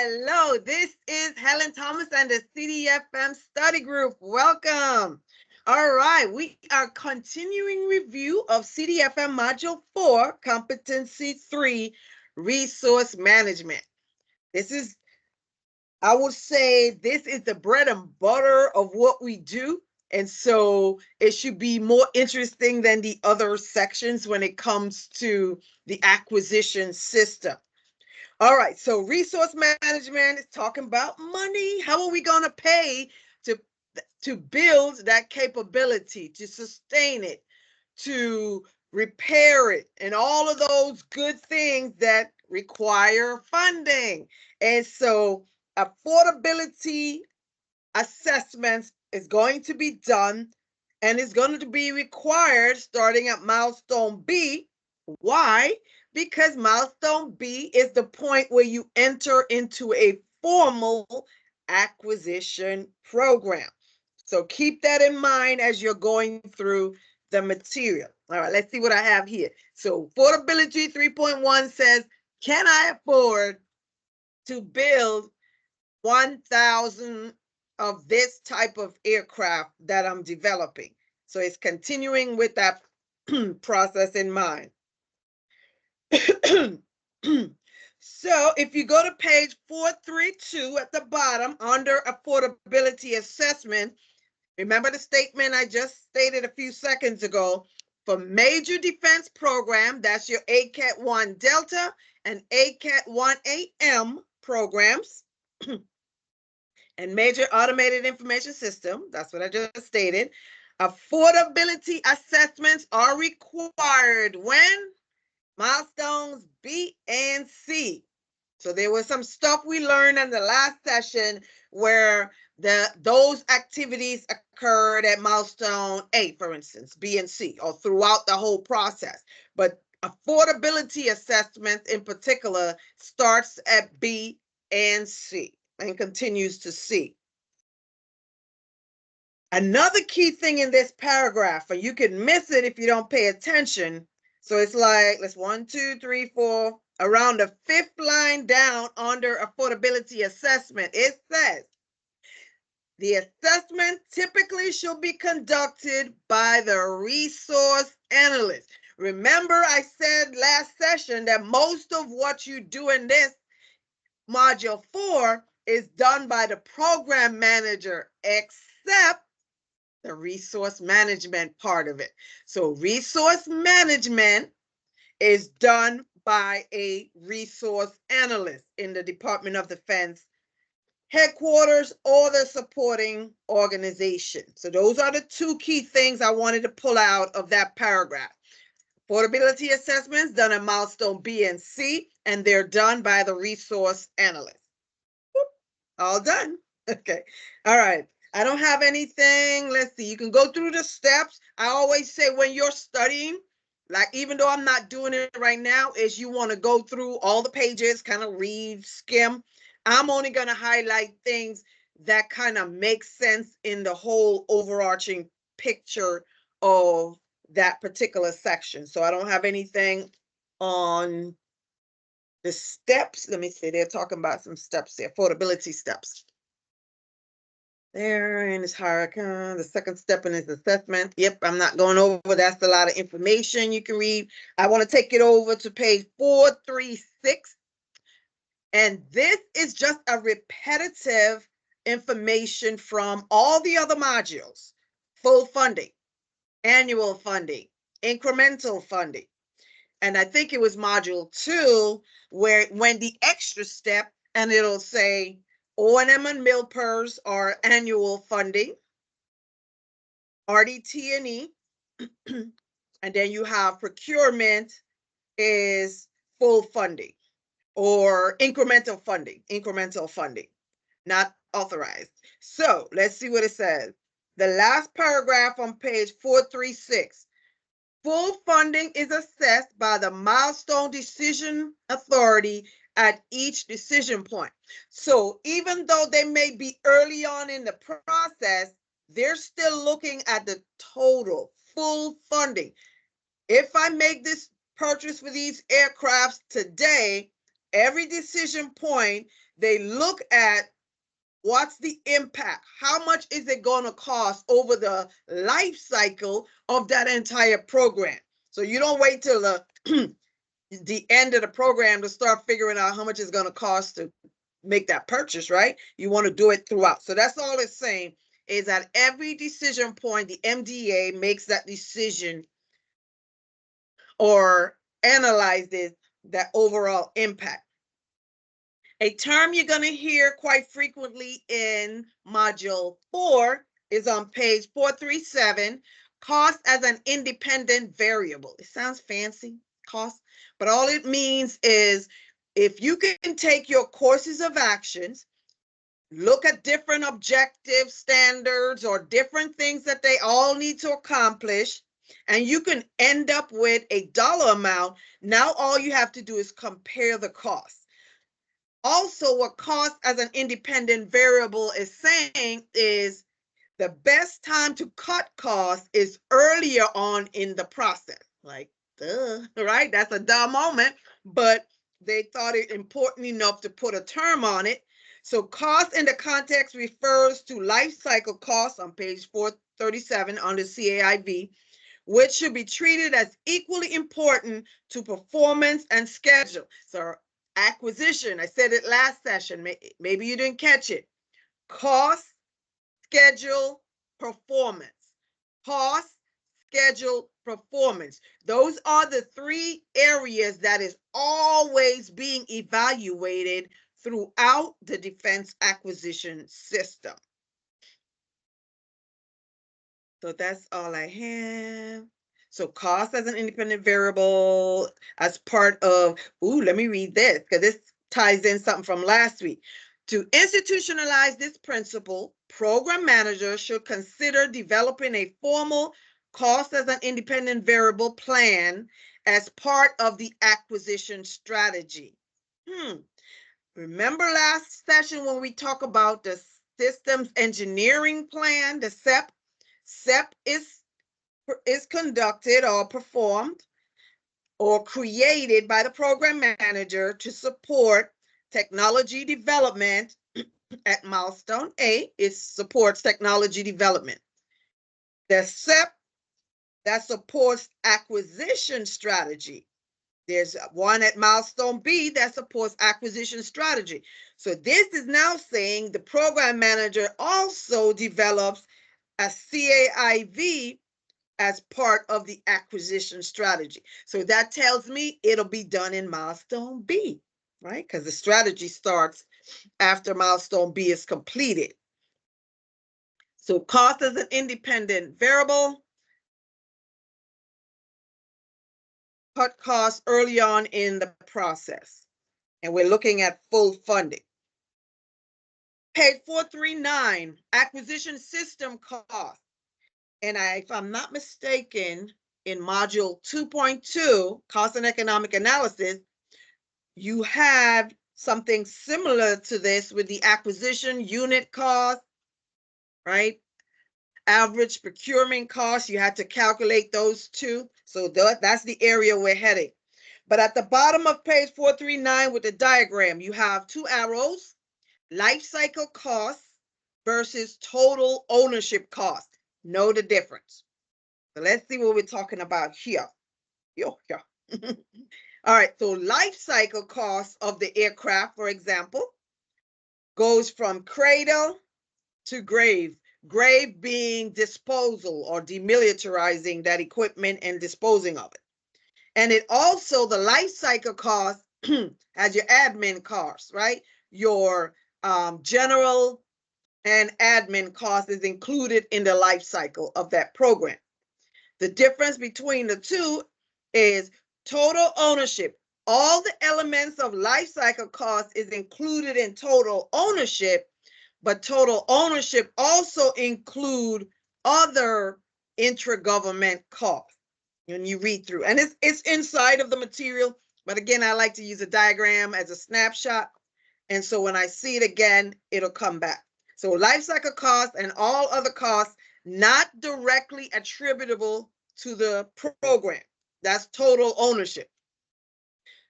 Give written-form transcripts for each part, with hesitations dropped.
Hello, this is Helen Thomas and the CDFM study group. Welcome. All right, we are continuing review of CDFM Module 4, Competency 3, Resource Management. I would say this is the bread and butter of what we do. And so it should be more interesting than the other sections when it comes to the acquisition system. All right, so resource management is talking about money. How are we going to pay to build that capability, to sustain it, to repair it, and all of those good things that require funding? And so affordability assessments is going to be done and is going to be required starting at milestone B. Why? Because milestone B is the point where you enter into a formal acquisition program. So keep that in mind as you're going through the material. All right, let's see what I have here. So affordability 3.1 says, can I afford to build 1,000 of this type of aircraft that I'm developing? So it's continuing with that process in mind. So if you go to page 432 at the bottom under affordability assessment, remember the statement I just stated a few seconds ago. For major defense program, that's your ACAT 1 Delta and ACAT 1AM programs, and major automated information system, that's what I just stated. Affordability assessments are required when milestones B and C. So there was some stuff we learned in the last session where those activities occurred at milestone A, for instance, B and C, or throughout the whole process. But affordability assessment in particular starts at B and C and continues to C. Another key thing in this paragraph, and you can miss it if you don't pay attention. So it's like, let's 1, 2, 3, 4, around the 5th line down under affordability assessment, it says, the assessment typically should be conducted by the resource analyst. Remember, I said last session that most of what you do in this module 4 is done by the program manager, except the resource management part of it. So resource management is done by a resource analyst in the Department of Defense headquarters or the supporting organization. So those are the two key things I wanted to pull out of that paragraph. Affordability assessments done at milestone B and C, and they're done by the resource analyst. All done. Okay. All right. I don't have anything. Let's see. You can go through the steps. I always say when you're studying, like even though I'm not doing it right now, is you want to go through all the pages, kind of read, skim. I'm only going to highlight things that kind of make sense in the whole overarching picture of that particular section. So I don't have anything on the steps. Let me see. They're talking about some steps there, affordability steps. There in this hierarchy, the second step in this assessment. Yep, I'm not going over. That's a lot of information you can read. I want to take it over to page 436. And this is just a repetitive information from all the other modules. Full funding, annual funding, incremental funding. And I think it was module 2 where when the extra step, and it'll say O&M and MILPERS are annual funding, RDT&E, and then you have procurement is full funding or incremental funding, not authorized. So let's see what it says. The last paragraph on page 436. Full funding is assessed by the milestone decision authority at each decision point. So even though they may be early on in the process, they're still looking at the total, full funding. If I make this purchase for these aircrafts today, Every decision point, they look at what's the impact? How much is it going to cost over the life cycle of that entire program? So you don't wait till the end of the program to start figuring out how much it's going to cost to make that purchase, right? You want to do it throughout. So that's all it's saying, is at every decision point, the MDA makes that decision or analyzes that overall impact. A term you're going to hear quite frequently in Module 4 is on page 437, cost as an independent variable. It sounds fancy, cost, but all it means is if you can take your courses of actions, look at different objective standards or different things that they all need to accomplish, and you can end up with a dollar amount. Now all you have to do is compare the cost. Also, what cost as an independent variable is saying is the best time to cut costs is earlier on in the process. Like, duh, right? That's a duh moment, but they thought it important enough to put a term on it. So cost in the context refers to life cycle costs on page 437 under CAIV, which should be treated as equally important to performance and schedule. So acquisition, I said it last session, maybe you didn't catch it. Cost, schedule, performance. Cost, schedule, performance. Those are the three areas that is always being evaluated throughout the defense acquisition system. So that's all I have. So cost as an independent variable as part of, let me read this because this ties in something from last week. To institutionalize this principle, program managers should consider developing a formal cost as an independent variable plan as part of the acquisition strategy. Remember last session when we talk about the systems engineering plan, the SEP? SEP is conducted or performed or created by the program manager to support technology development. At milestone A, it supports technology development. The SEP that supports acquisition strategy. There's one at milestone B that supports acquisition strategy. So this is now saying the program manager also develops a CAIV as part of the acquisition strategy. So that tells me it'll be done in milestone B, right? Because the strategy starts after milestone B is completed. So cost as an independent variable. Cut costs early on in the process. And we're looking at full funding. Page 439, acquisition system cost. And if I'm not mistaken, in module 2.2, cost and economic analysis, you have something similar to this with the acquisition unit cost, right? Average procurement cost, you had to calculate those two. So that's the area we're heading. But at the bottom of page 439 with the diagram, you have two arrows, life cycle costs versus total ownership cost. Know the difference. So let's see what we're talking about here. All right, so life cycle costs of the aircraft, for example, goes from cradle to grave. Grave being disposal or demilitarizing that equipment and disposing of it. And it also, the life cycle cost has your admin costs, right? Your general and admin cost is included in the life cycle of that program. The difference between the two is total ownership. All the elements of life cycle cost is included in total ownership, but total ownership also include other intra-government costs when you read through. And it's inside of the material, but again, I like to use a diagram as a snapshot. And so when I see it again, it'll come back. So life cycle costs and all other costs not directly attributable to the program. That's total ownership.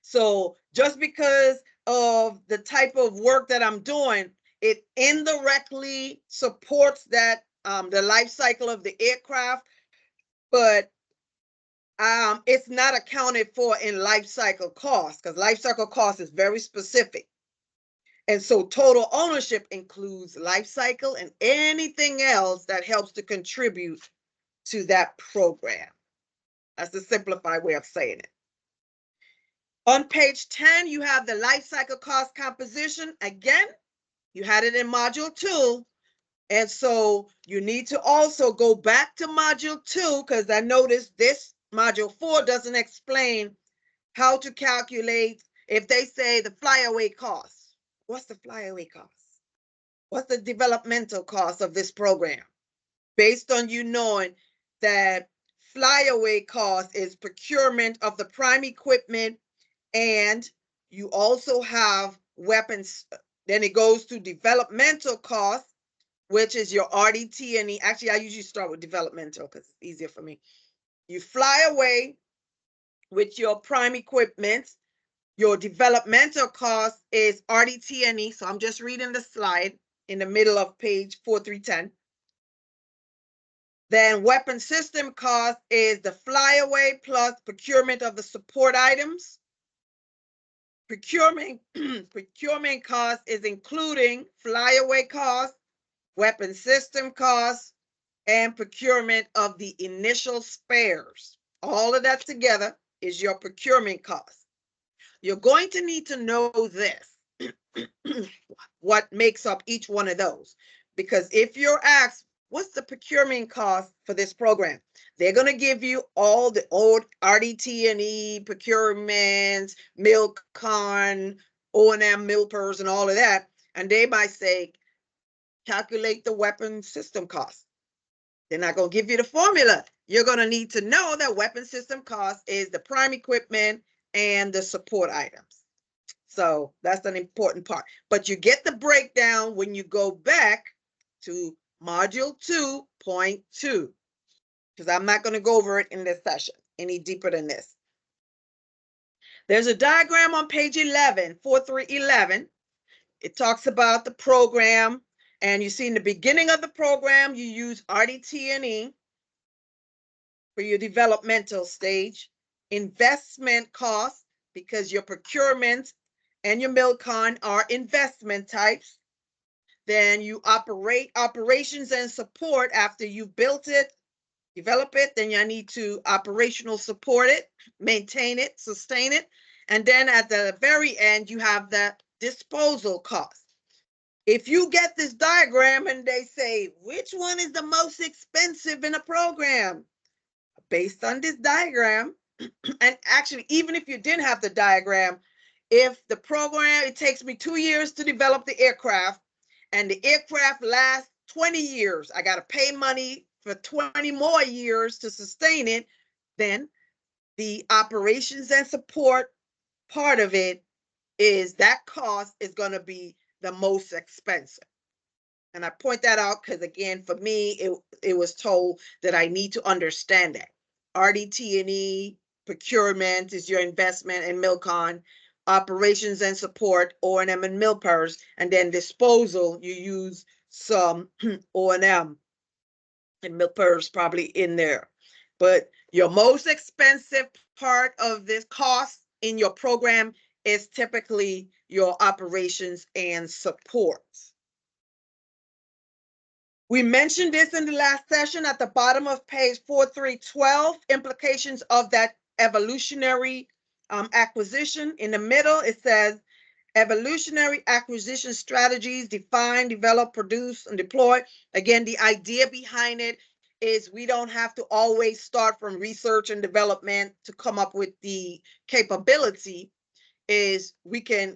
So just because of the type of work that I'm doing, it indirectly supports that the life cycle of the aircraft, but it's not accounted for in life cycle cost, because life cycle cost is very specific. And so total ownership includes life cycle and anything else that helps to contribute to that program. That's the simplified way of saying it. On page 10, you have the life cycle cost composition. Again, you had it in module 2. And so you need to also go back to module 2, because I noticed this module 4 doesn't explain how to calculate, if they say the flyaway cost. What's the flyaway cost? What's the developmental cost of this program? Based on you knowing that flyaway cost is procurement of the prime equipment, and you also have weapons. Then it goes to developmental cost, which is your RDT&E. Actually, I usually start with developmental because it's easier for me. You fly away with your prime equipment. Your developmental cost is RDT&E. So I'm just reading the slide in the middle of page 4310. Then weapon system cost is the flyaway plus procurement of the support items. Procurement cost is including flyaway cost, weapon system cost, and procurement of the initial spares. All of that together is your procurement cost. You're going to need to know this, what makes up each one of those. Because if you're asked, what's the procurement cost for this program? They're going to give you all the old RDT&E procurements, MilCon, O&M, MilPers, and all of that. And they might say, calculate the weapon system cost. They're not going to give you the formula. You're going to need to know that weapon system cost is the prime equipment and the support items. So that's an important part. But you get the breakdown when you go back to module 2.2, because I'm not going to go over it in this session any deeper than this. There's a diagram on page 11, 4311. It talks about the program. And you see in the beginning of the program, you use RDT&E for your developmental stage. Investment costs, because your procurement and your MilCon are investment types. Then you operate operations and support after you've built it, develop it. Then you need to operational support it, maintain it, sustain it. And then at the very end, you have the disposal cost. If you get this diagram and they say, which one is the most expensive in a program? Based on this diagram, and actually, even if you didn't have the diagram, if the program, it takes me 2 years to develop the aircraft, and the aircraft lasts 20 years, I got to pay money for 20 more years to sustain it, then the operations and support part of it is that cost is going to be the most expensive. And I point that out because, again, for me, it was told that I need to understand that. RDT&E, procurement is your investment in MilCon, operations and support, O&M and MilPers, and then disposal, you use some O&M and MilPers probably in there. But your most expensive part of this cost in your program is typically your operations and support. We mentioned this in the last session at the bottom of page 4312, implications of that evolutionary acquisition. In the middle, it says evolutionary acquisition strategies define, develop, produce, and deploy. Again, the idea behind it is we don't have to always start from research and development to come up with the capability, is we can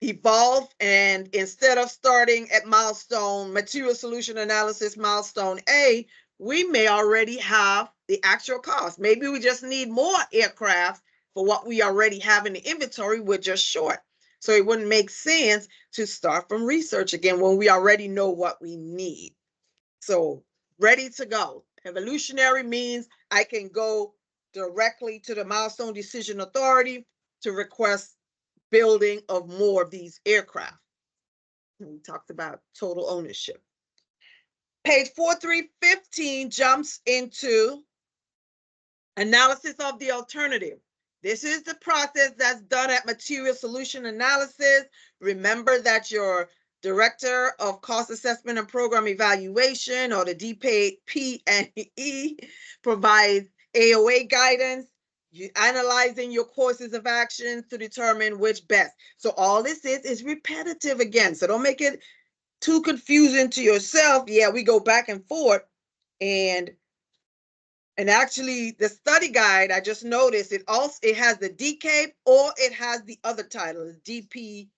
evolve, and instead of starting at milestone material solution analysis milestone A, we may already have the actual cost. Maybe we just need more aircraft for what we already have in the inventory. We're just short, so it wouldn't make sense to start from research again when we already know what we need. So ready to go. Evolutionary means I can go directly to the milestone decision authority to request building of more of these aircraft. And we talked about total ownership. Page 4315 jumps into analysis of the alternative. This is the process that's done at material solution analysis. Remember that your director of cost assessment and program evaluation, or the DP&E, provides AOA guidance. You analyzing your courses of action to determine which best. So all this is repetitive again. So don't make it too confusing to yourself. Yeah, we go back and forth, and actually the study guide, I just noticed it has the DCAPE, or it has the other title, DP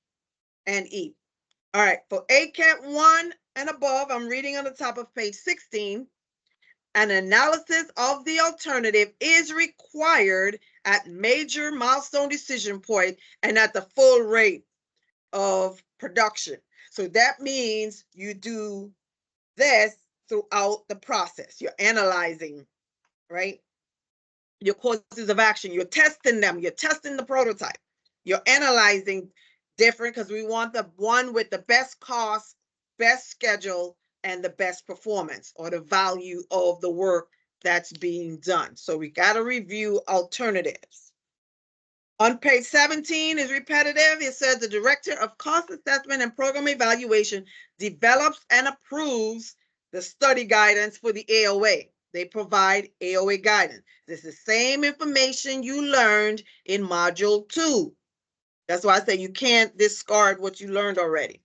and E. All right, for ACAP 1 and above, I'm reading on the top of page 16. An analysis of the alternative is required at major milestone decision point and at the full rate of production. So that means you do this throughout the process. You're analyzing, right, your courses of action. You're testing them. You're testing the prototype. You're analyzing different, because we want the one with the best cost, best schedule, and the best performance, or the value of the work that's being done. So we got to review alternatives. On page 17 is repetitive. It says the director of cost assessment and program evaluation develops and approves the study guidance for the AOA. They provide AOA guidance. This is the same information you learned in module 2. That's why I say you can't discard what you learned already.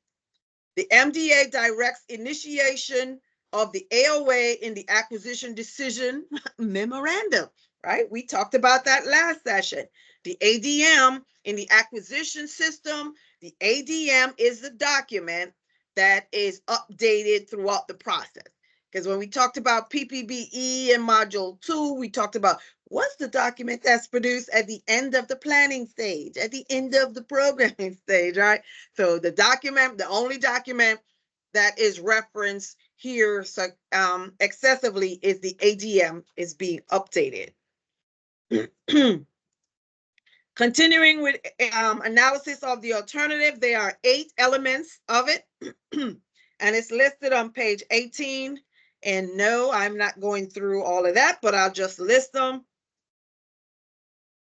The MDA directs initiation of the AOA in the acquisition decision memorandum, right? We talked about that last session. The ADM in the acquisition system, the ADM is the document that is updated throughout the process. Because when we talked about PPBE in module 2, we talked about what's the document that's produced at the end of the planning stage, at the end of the programming stage, right? So the document, the only document that is referenced here excessively is the ADM is being updated. Continuing with analysis of the alternative, there are 8 elements of it, and it's listed on page 18. And no, I'm not going through all of that, but I'll just list them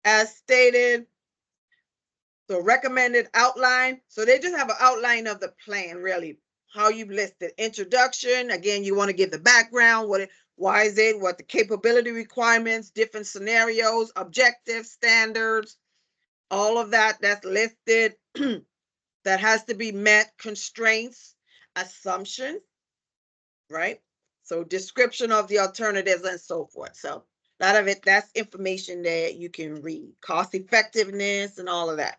as stated. So recommended outline. So they just have an outline of the plan, really, how you've listed. Introduction, again, you want to give the background, why is it, what the capability requirements, different scenarios, objectives, standards, all of that's listed that has to be met, constraints, assumptions, right? So description of the alternatives and so forth. So a lot of it, that's information that you can read. Cost effectiveness and all of that.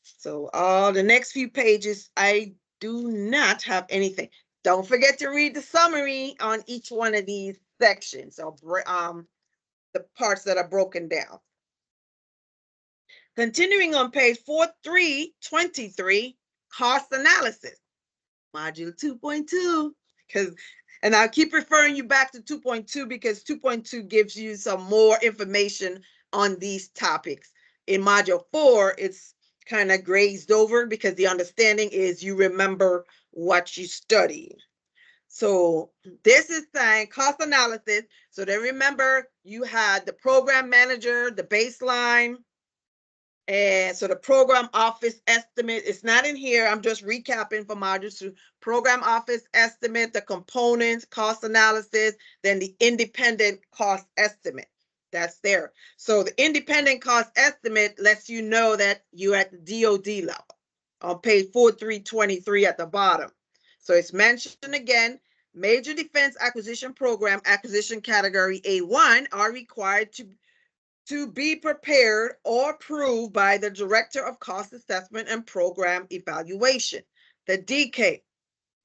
So all the next few pages, I do not have anything. Don't forget to read the summary on each one of these sections, or the parts that are broken down. Continuing on page 4323, cost analysis, module 2.2, and I'll keep referring you back to 2.2 because 2.2 gives you some more information on these topics. In module 4, it's kind of grazed over because the understanding is you remember what you studied. So this is saying cost analysis. So then remember you had the program manager, the baseline, and so the program office estimate, it's not in here. I'm just recapping for module 2. Program office estimate, the components, cost analysis, then the independent cost estimate. That's there. So the independent cost estimate lets you know that you're at the DOD level on page 4323 at the bottom. So it's mentioned again, major defense acquisition program, acquisition category A1 are required to be prepared or approved by the Director of Cost Assessment and Program Evaluation. The DCAPE,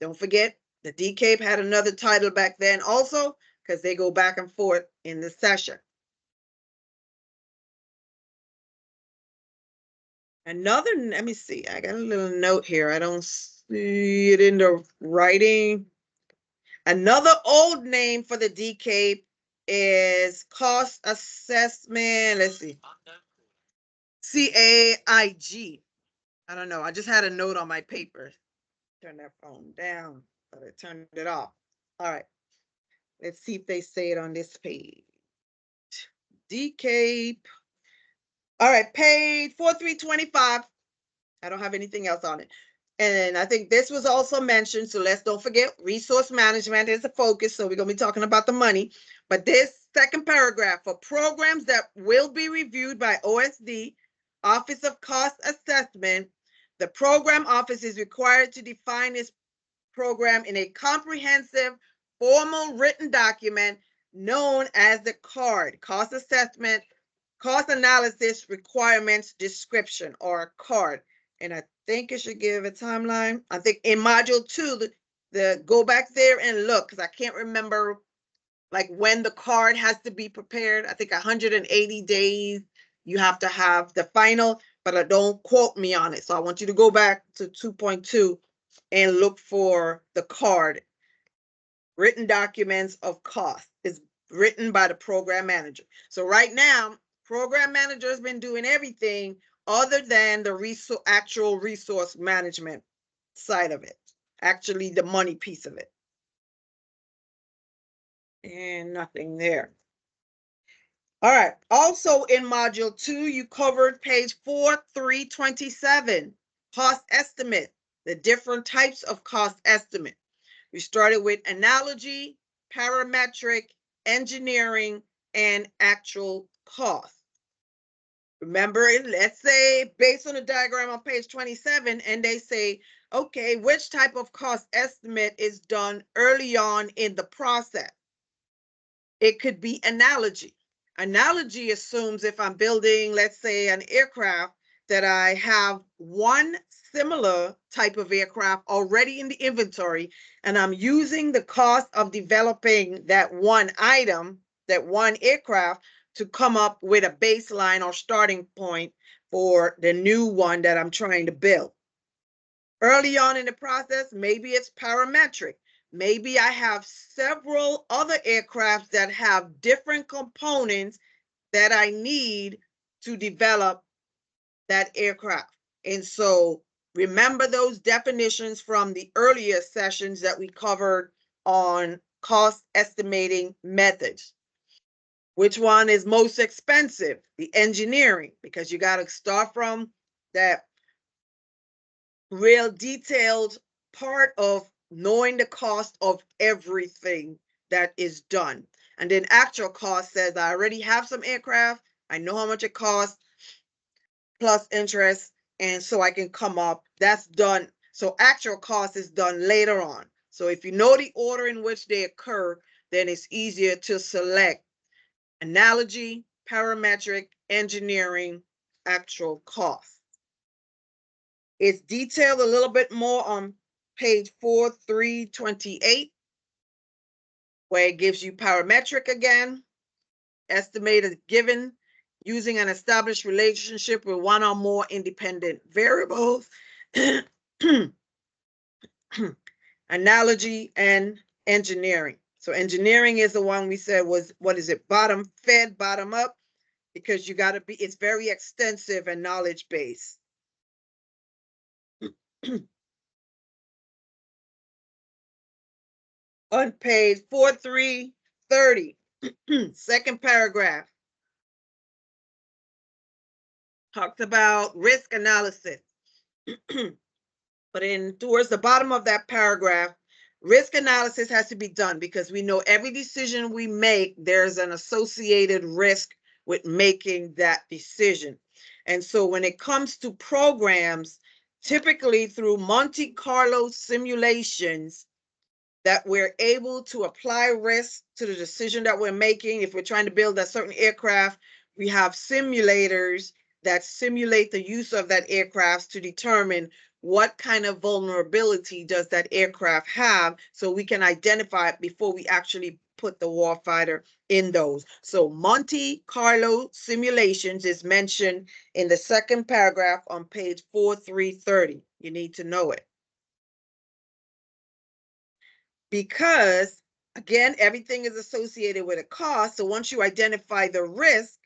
don't forget, the DCAPE had another title back then also, because they go back and forth in the session. Another, let me see, I got a little note here. I don't see it in the writing. Another old name for the DCAPE is cost assessment. Let's see. CAIG. I don't know. I just had a note on my paper. Turn that phone down, but I turned it off. All right. Let's see if they say it on this page. DCAPE. All right, page 4325. I don't have anything else on it. And I think this was also mentioned. So let's don't forget resource management is a focus. So we're going to be talking about the money. But this second paragraph, for programs that will be reviewed by OSD, Office of Cost Assessment, the program office is required to define its program in a comprehensive, formal written document known as the CARD, Cost Assessment, Cost Analysis Requirements Description, or CARD. And I think it should give a timeline. I think in module 2, the go back there and look, because I can't remember like when the card has to be prepared. I think 180 days you have to have the final, but don't quote me on it. So I want you to go back to 2.2 and look for the card. Written documents of cost is written by the program manager. So right now, program manager has been doing everything other than the actual resource management side of it, actually the money piece of it. And nothing there. All right. Also in module 2, you covered page 4327, cost estimate, the different types of cost estimate. We started with analogy, parametric, engineering, and actual cost. Remember, let's say based on the diagram on page 27, and they say, okay, which type of cost estimate is done early on in the process? It could be analogy. Analogy assumes if I'm building, let's say, an aircraft, that I have one similar type of aircraft already in the inventory, and I'm using the cost of developing that one item, that one aircraft, to come up with a baseline or starting point for the new one that I'm trying to build. Early on in the process, maybe it's parametric. Maybe I have several other aircrafts that have different components that I need to develop that aircraft. And so remember those definitions from the earlier sessions that we covered on cost estimating methods. Which one is most expensive? The engineering, because you got to start from that real detailed part of knowing the cost of everything that is done. And then actual cost says I already have some aircraft, I know how much it costs, plus interest, and so I can come up. That's done. So actual cost is done later on. So if you know the order in which they occur, then it's easier to select analogy, parametric, engineering, actual cost. It's detailed a little bit more on page 4328, where it gives you parametric again, estimated given using an established relationship with one or more independent variables, analogy, and engineering. So engineering is the one we said was, what is it, bottom fed, bottom up, because you got to be, it's very extensive and knowledge based. On page 4330, second paragraph, talks about risk analysis. But towards the bottom of that paragraph, risk analysis has to be done because we know every decision we make, there's an associated risk with making that decision. And so when it comes to programs, typically through Monte Carlo simulations, that we're able to apply risk to the decision that we're making. If we're trying to build a certain aircraft, we have simulators that simulate the use of that aircraft to determine what kind of vulnerability does that aircraft have, so we can identify it before we actually put the warfighter in those. So Monte Carlo simulations is mentioned in the second paragraph on page 4330. You need to know it. Because again, everything is associated with a cost. So once you identify the risk,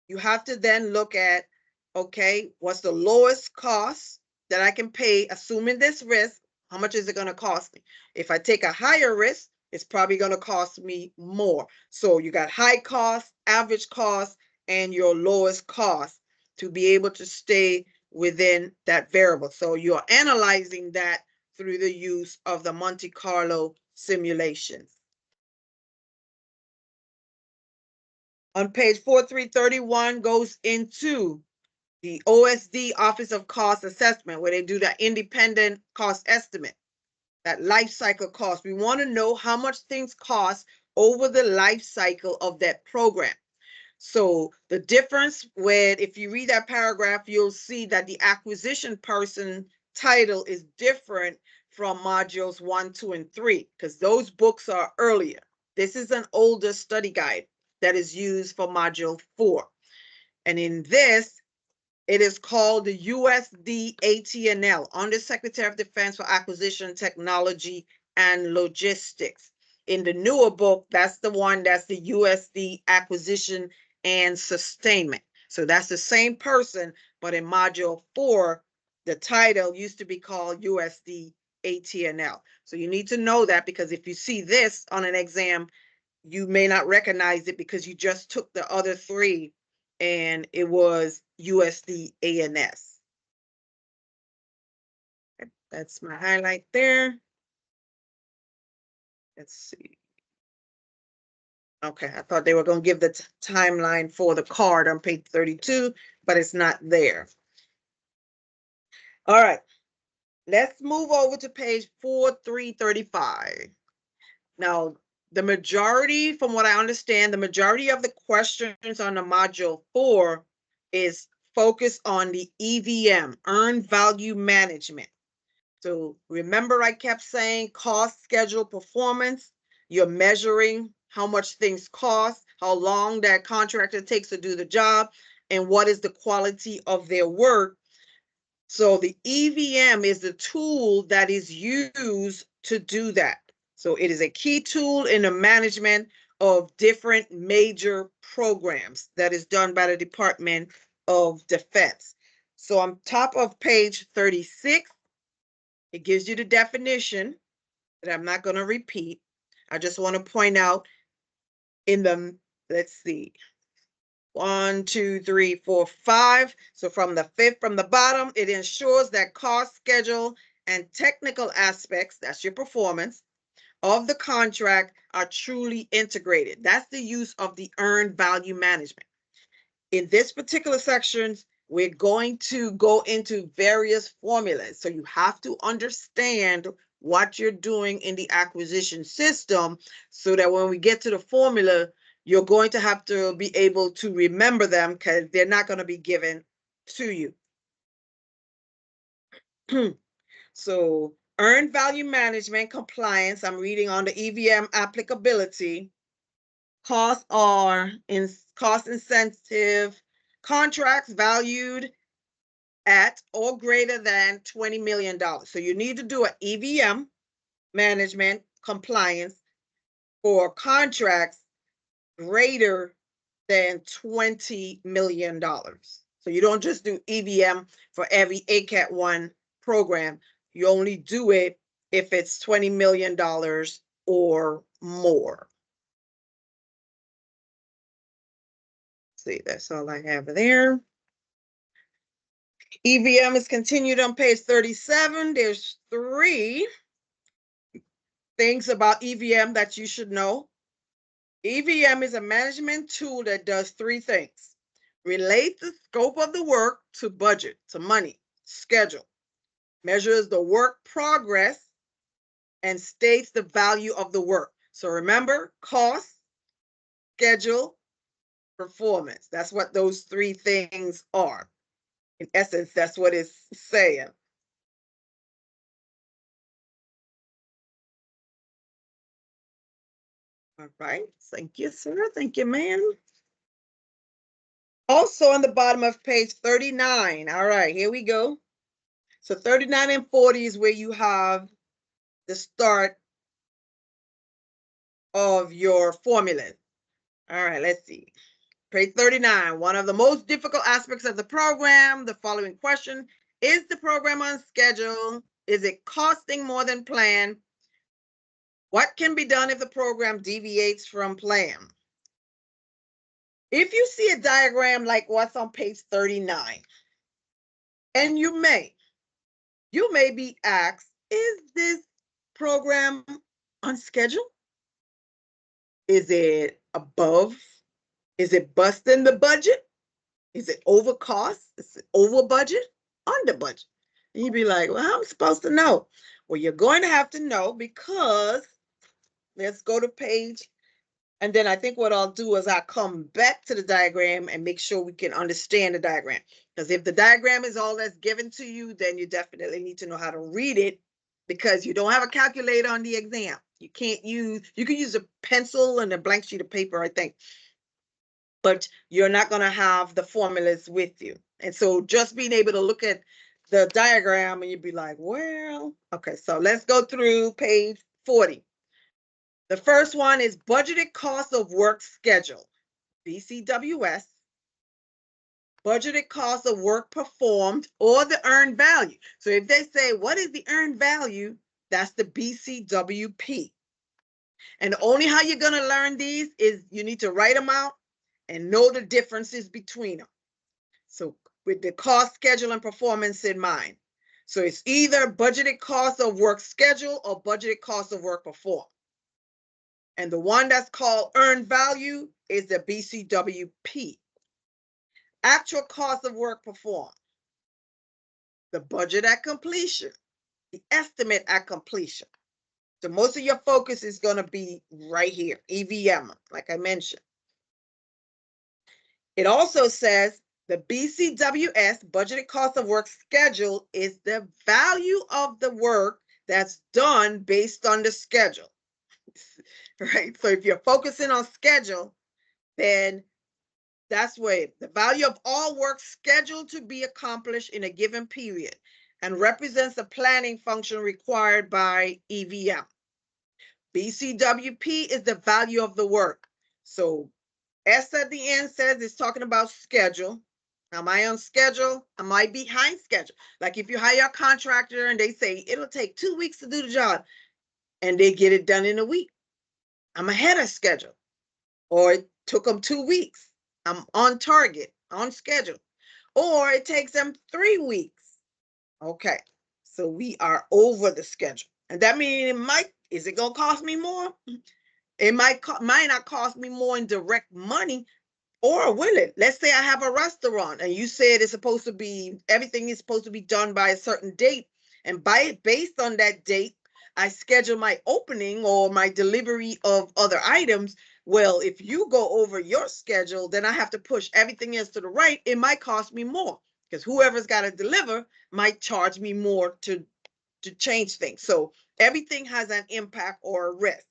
you have to then look at okay, what's the lowest cost that I can pay, assuming this risk, how much is it going to cost me? If I take a higher risk, it's probably going to cost me more. So you got high cost, average cost, and your lowest cost to be able to stay within that variable. So you're analyzing that through the use of the Monte Carlo simulations. On page 4331 goes into the OSD, Office of Cost Assessment, where they do that independent cost estimate, that life cycle cost. We want to know how much things cost over the life cycle of that program. So the difference with, if you read that paragraph, you'll see that the acquisition person title is different from modules 1, 2, and 3, because those books are earlier. This is an older study guide that is used for module 4. And in this, it is called the USD ATNL, Under Secretary of Defense for Acquisition, Technology, and Logistics. In the newer book, that's the one that's the USD Acquisition and Sustainment. So that's the same person, but in Module 4, the title used to be called USD ATNL. So you need to know that, because if you see this on an exam, you may not recognize it because you just took the other 3 and it was USD ANS. That's my highlight there. Let's see. Okay, I thought they were going to give the timeline for the card on page 32, but it's not there. All right, let's move over to page 4335. Now, the majority, from what I understand, the majority of the questions on the module 4 is focused on the EVM, Earned Value Management. So remember, I kept saying cost, schedule, performance. You're measuring how much things cost, how long that contractor takes to do the job, and what is the quality of their work. So the EVM is the tool that is used to do that. So it is a key tool in the management of different major programs that is done by the Department of Defense. So on top of page 36, it gives you the definition that I'm not going to repeat. I just want to point out in the, let's see, 1, 2, 3, 4, 5. So from the 5th, from the bottom, it ensures that cost, schedule, and technical aspects, that's your performance, of the contract are truly integrated. That's the use of the earned value management. In this particular section, we're going to go into various formulas. So you have to understand what you're doing in the acquisition system so that when we get to the formula, you're going to have to be able to remember them because they're not going to be given to you. So earned value management compliance, I'm reading on the EVM applicability. Costs are in cost incentive contracts valued at or greater than $20 million. So you need to do an EVM management compliance for contracts greater than $20 million. So you don't just do EVM for every ACAT 1 program. You only do it if it's $20 million or more. See, that's all I have there. EVM is continued on page 37. There's 3 things about EVM that you should know. EVM is a management tool that does 3 things. Relate the scope of the work to budget, to money, schedule. Measures the work progress and states the value of the work. So remember, cost, schedule, performance. That's what those 3 things are. In essence, that's what it's saying. All right. Thank you, sir. Thank you, ma'am. Also on the bottom of page 39. All right, here we go. So 39 and 40 is where you have the start of your formula. All right, let's see. Page 39, one of the most difficult aspects of the program, the following question: is the program on schedule? Is it costing more than planned? What can be done if the program deviates from plan? If you see a diagram like what's on page 39, and you may be asked, is this program on schedule? Is it above? Is it busting the budget? Is it over cost? Is it over budget? Under budget? And you'd be like, well, how am I supposed to know? Well, you're going to have to know, because let's go to page. And then I think what I'll do is I'll come back to the diagram and make sure we can understand the diagram. Because if the diagram is all that's given to you, then you definitely need to know how to read it, because you don't have a calculator on the exam. You can use a pencil and a blank sheet of paper, I think, but you're not going to have the formulas with you. And so just being able to look at the diagram and you'd be like, well, okay, so let's go through page 40. The first one is budgeted cost of work schedule, BCWS. Budgeted cost of work performed, or the earned value. So if they say, what is the earned value? That's the BCWP. And only how you're going to learn these is you need to write them out and know the differences between them. So with the cost, schedule, and performance in mind. So it's either budgeted cost of work schedule or budgeted cost of work performed. And the one that's called earned value is the BCWP. Actual cost of work performed. The budget at completion. The estimate at completion. So most of your focus is going to be right here, EVM, like I mentioned. It also says the BCWS, budgeted cost of work schedule, is the value of the work that's done based on the schedule, right? So if you're focusing on schedule, then that's where the value of all work scheduled to be accomplished in a given period and represents the planning function required by EVM. BCWP is the value of the work. So S at the end says it's talking about schedule. Am I on schedule? Am I behind schedule? Like if you hire a contractor and they say it'll take 2 weeks to do the job and they get it done in a week. I'm ahead of schedule. Or it took them 2 weeks. I'm on target, on schedule. Or it takes them 3 weeks. Okay, so we are over the schedule. And that means is it going to cost me more? It might not cost me more in direct money, or will it? Let's say I have a restaurant and you said everything is supposed to be done by a certain date. And based on that date, I schedule my opening or my delivery of other items. Well, if you go over your schedule, then I have to push everything else to the right. It might cost me more because whoever's got to deliver might charge me more to change things. So everything has an impact or a risk.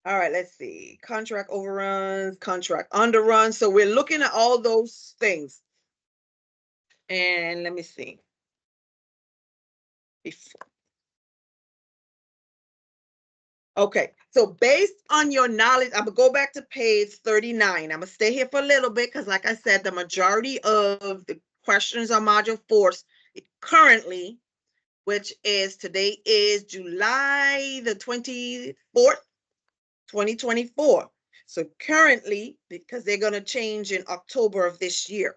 All right, let's see. Contract overruns, contract underruns. So we're looking at all those things. And let me see. Okay, so based on your knowledge, I'm gonna go back to page 39. I'm gonna stay here for a little bit because, like I said, the majority of the questions on module 4 currently, which is today is July the 24th, 2024. So currently, because they're going to change in October of this year,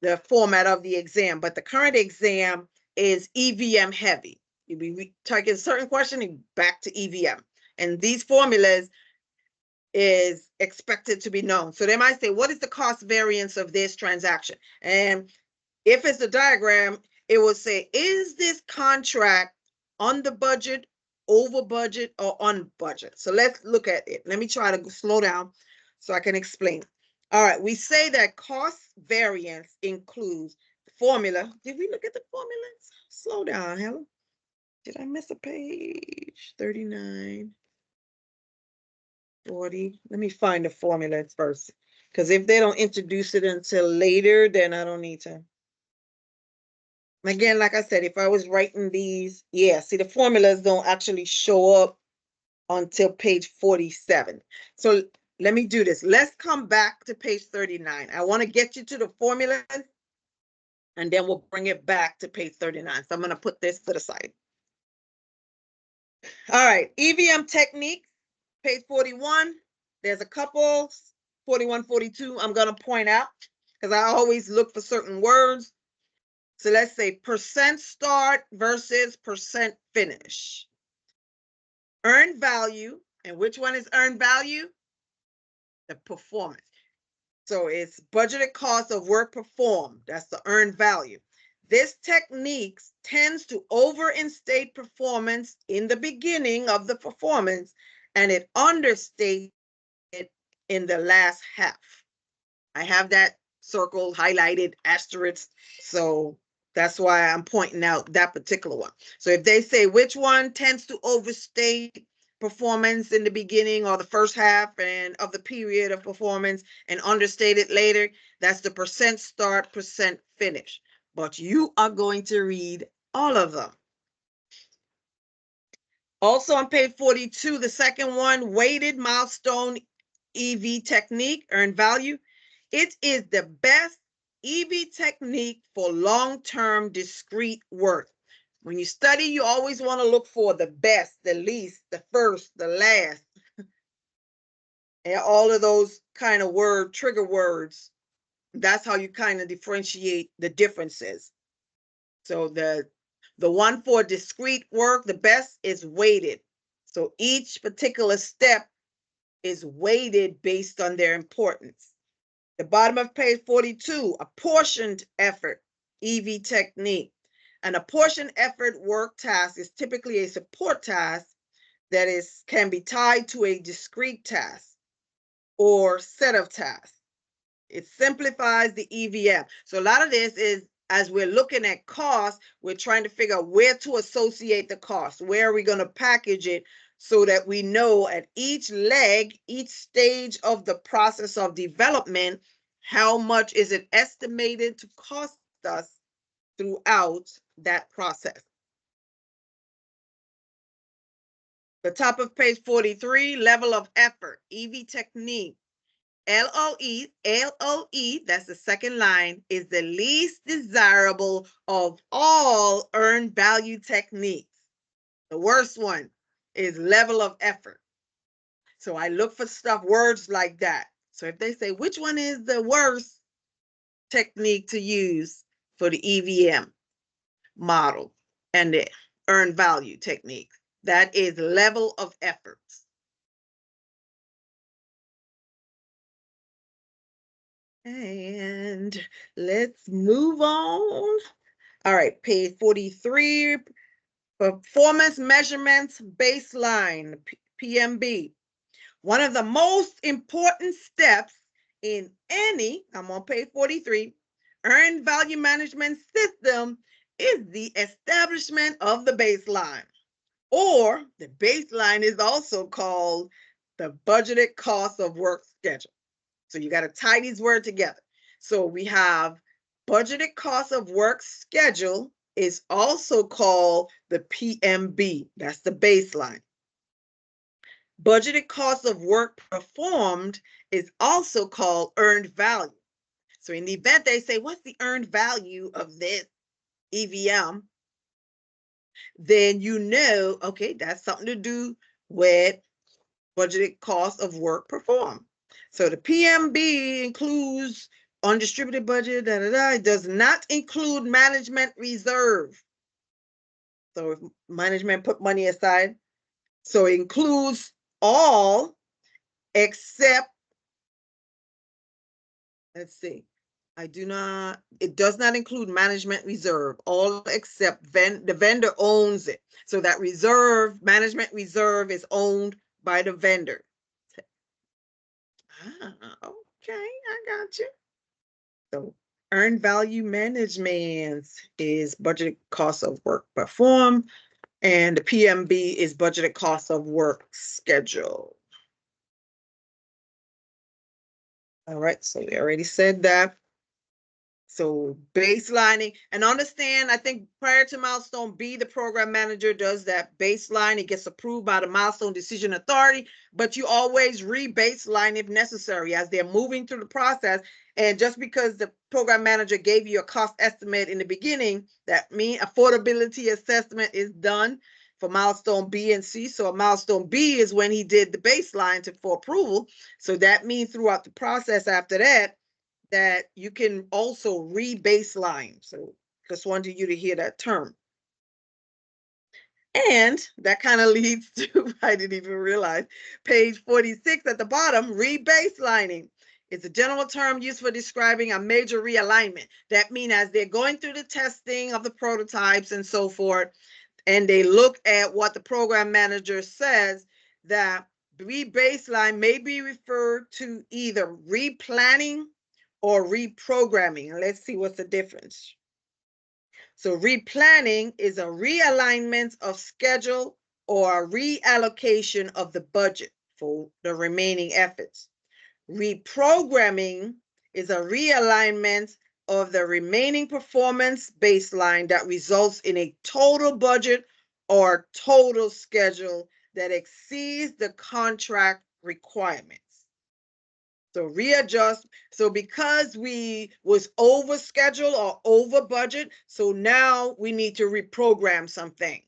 the format of the exam, but the current exam is EVM heavy. You'll be taking a certain question and back to EVM. And these formulas is expected to be known. So they might say, what is the cost variance of this transaction? And if it's a diagram, it will say, is this contract on the budget, over budget, or on budget? So let's look at it. Let me try to slow down so I can explain. All right, we say that cost variance includes the formula. Did we look at the formulas? Slow down, Helen. Did I miss a page? 39, 40. Let me find the formulas first. Because if they don't introduce it until later, then I don't need to. Again, like I said, if I was writing these, yeah, see the formulas don't actually show up until page 47. So let me do this. Let's come back to page 39. I want to get you to the formula, and then we'll bring it back to page 39. So I'm going to put this to the side. All right, EVM techniques, page 41. There's a couple, 41, 42, I'm going to point out because I always look for certain words. So let's say percent start versus percent finish. Earned value, and which one is earned value? The performance. So it's budgeted cost of work performed. That's the earned value. This technique tends to overinstate performance in the beginning of the performance, and it understates it in the last half. I have that circled, highlighted, asterisk. So that's why I'm pointing out that particular one. So if they say which one tends to overstate performance in the beginning or the first half and of the period of performance and understate it later, that's the percent start, percent finish. But you are going to read all of them. Also on page 42, the second one, weighted milestone EV technique, earned value. It is the best EV technique for long-term discrete work. When you study, you always want to look for the best, the least, the first, the last, and all of those kind of trigger words. That's how you kind of differentiate the differences. So the one for discrete work, the best is weighted. So each particular step is weighted based on their importance. The bottom of page 42, apportioned effort, EV technique. An apportioned effort work task is typically a support task that can be tied to a discrete task or set of tasks. It simplifies the EVM. So a lot of this is, as we're looking at cost, we're trying to figure out where to associate the cost. Where are we going to package it so that we know at each leg, each stage of the process of development, how much is it estimated to cost us throughout that process. The top of page 43, level of effort, EV technique. LOE, that's the second line, is the least desirable of all earned value techniques. The worst one is level of effort. So I look for words like that. So if they say, which one is the worst technique to use for the EVM model and the earned value technique, that is level of effort. And let's move on. All right, page 43, performance measurements baseline, PMB. One of the most important steps in any, I'm on page 43, earned value management system is the establishment of the baseline. Or the baseline is also called the budgeted cost of work schedule. So you got to tie these words together. So we have budgeted cost of work schedule is also called the PMB. That's the baseline. Budgeted cost of work performed is also called earned value. So in the event they say, what's the earned value of this EVM? Then you know, okay, that's something to do with budgeted cost of work performed. So the PMB includes undistributed budget, It does not include management reserve. So if management put money aside, so it includes all except, let's see, it does not include management reserve, all except the vendor owns it. So that management reserve is owned by the vendor. Okay, I got you. So earned value management is budgeted cost of work performed, and the PMB is budgeted cost of work schedule. All right, so we already said that. So baselining, and understand, I think prior to milestone B, the program manager does that baseline. It gets approved by the milestone decision authority, but you always re-baseline if necessary as they're moving through the process. And just because the program manager gave you a cost estimate in the beginning, that means affordability assessment is done for milestone B and C. So a milestone B is when he did the baseline for approval. So that means throughout the process after that, that you can also re-baseline. So just wanted you to hear that term. And that kind of leads to, I didn't even realize, page 46 at the bottom, re-baselining. It's a general term used for describing a major realignment. That means as they're going through the testing of the prototypes and so forth, and they look at what the program manager says, that re-baseline may be referred to either replanning or reprogramming. And let's see what's the difference. So replanning is a realignment of schedule or a reallocation of the budget for the remaining efforts. Reprogramming is a realignment of the remaining performance baseline that results in a total budget or total schedule that exceeds the contract requirements. So readjust. So because we was over schedule or over budget, so now we need to reprogram some things.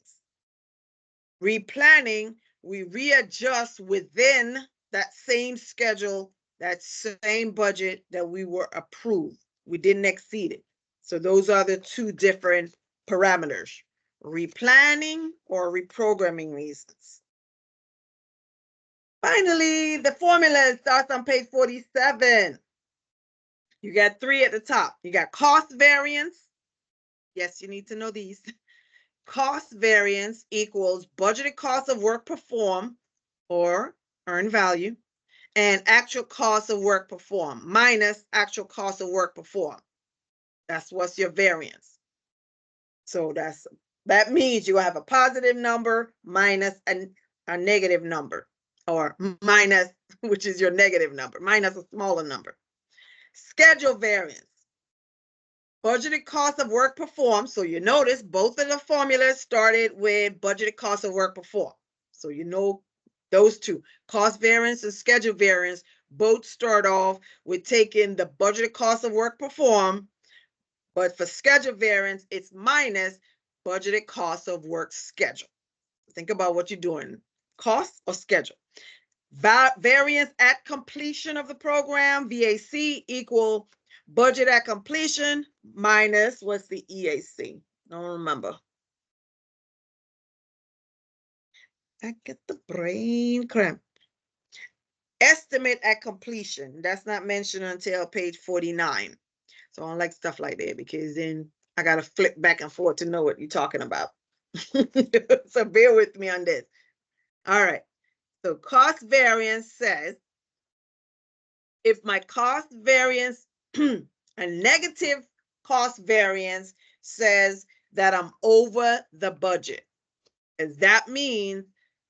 Replanning, we readjust within that same schedule, that same budget that we were approved. We didn't exceed it. So those are the two different parameters, replanning or reprogramming reasons. Finally, the formula starts on page 47. You got three at the top. You got cost variance. Yes, you need to know these. Cost variance equals budgeted cost of work performed or earned value, and actual cost of work performed minus actual cost of work performed. That's what's your variance. So that means you have a positive number minus a negative number, or minus, which is your negative number, minus a smaller number. Schedule variance. Budgeted cost of work performed. So you notice both of the formulas started with budgeted cost of work performed. So you know those two, cost variance and schedule variance, both start off with taking the budgeted cost of work performed, but for schedule variance, it's minus budgeted cost of work schedule. Think about what you're doing, cost or schedule. Variance at completion of the program, VAC, equal budget at completion minus, what's the EAC? I don't remember. I get the brain cramp. Estimate at completion. That's not mentioned until page 49. So I don't like stuff like that because then I got to flip back and forth to know what you're talking about. So bear with me on this. All right. So cost variance says, if my cost variance, a negative cost variance says that I'm over the budget. And that means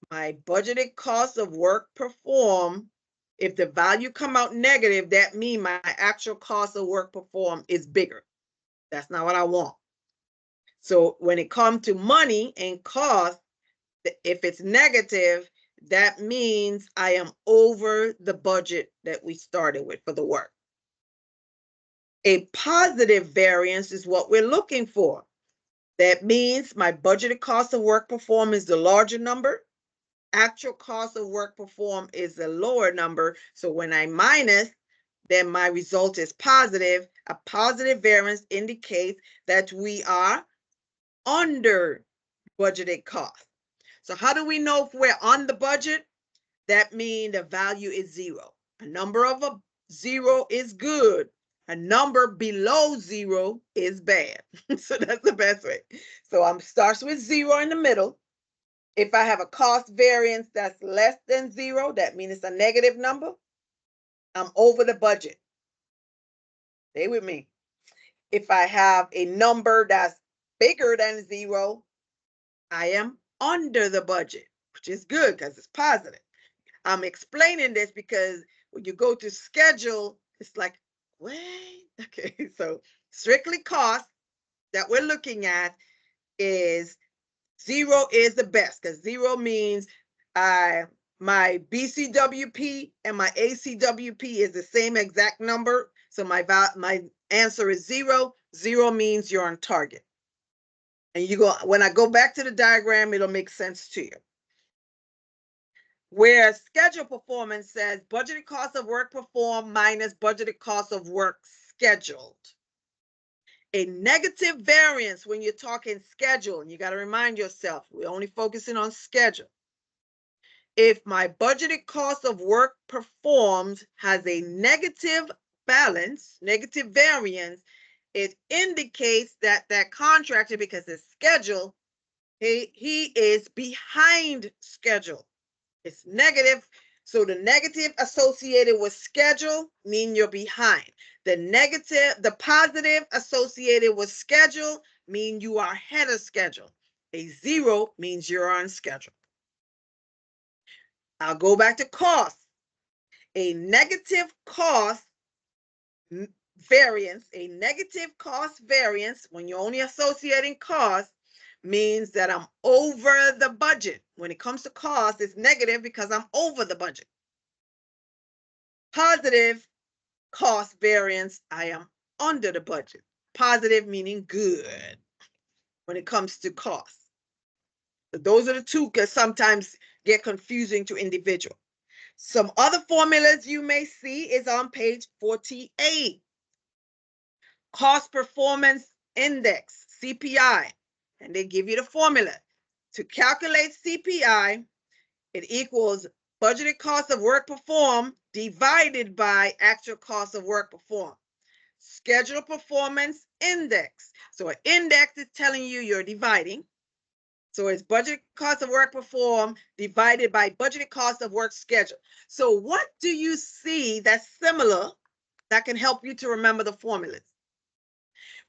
my budgeted cost of work performed, if the value come out negative, that means my actual cost of work performed is bigger. That's not what I want. So when it comes to money and cost, if it's negative, that means I am over the budget that we started with for the work. A positive variance is what we're looking for. That means my budgeted cost of work performed is the larger number. Actual cost of work performed is the lower number. So when I minus, then my result is positive. A positive variance indicates that we are under budgeted cost. So how do we know if we're on the budget? That means the value is zero. A number of a zero is good. A number below zero is bad. So that's the best way. So I'm starts with zero in the middle. If I have a cost variance that's less than zero, that means it's a negative number. I'm over the budget. Stay with me. If I have a number that's bigger than zero, I am under the budget, which is good because it's positive. I'm explaining this because when you go to schedule, it's like, wait, okay, so strictly cost that we're looking at is 0 is the best, because 0 means my BCWP and my ACWP is the same exact number. So my answer is 0. 0 means you're on target. And when I go back to the diagram, it'll make sense to you. Where schedule performance says budgeted cost of work performed minus budgeted cost of work scheduled. A negative variance when you're talking schedule, and you got to remind yourself, we're only focusing on schedule. If my budgeted cost of work performed has a negative balance, negative variance, it indicates that that contractor, because it's schedule, he is behind schedule. It's negative. So the negative associated with schedule mean you're behind. The positive associated with schedule mean you are ahead of schedule. A 0 means you're on schedule. I'll go back to cost. A negative cost variance, when you're only associating cost, means that I'm over the budget. When it comes to cost, it's negative because I'm over the budget. Positive cost variance, I am under the budget. Positive meaning good when it comes to cost. Those are the two that sometimes get confusing to individual. Some other formulas you may see is on page 48. Cost Performance Index, CPI. And they give you the formula. To calculate CPI, it equals budgeted cost of work performed divided by actual cost of work performed. Schedule Performance Index. So an index is telling you you're dividing. So it's budgeted cost of work performed divided by budgeted cost of work scheduled. So what do you see that's similar that can help you to remember the formulas?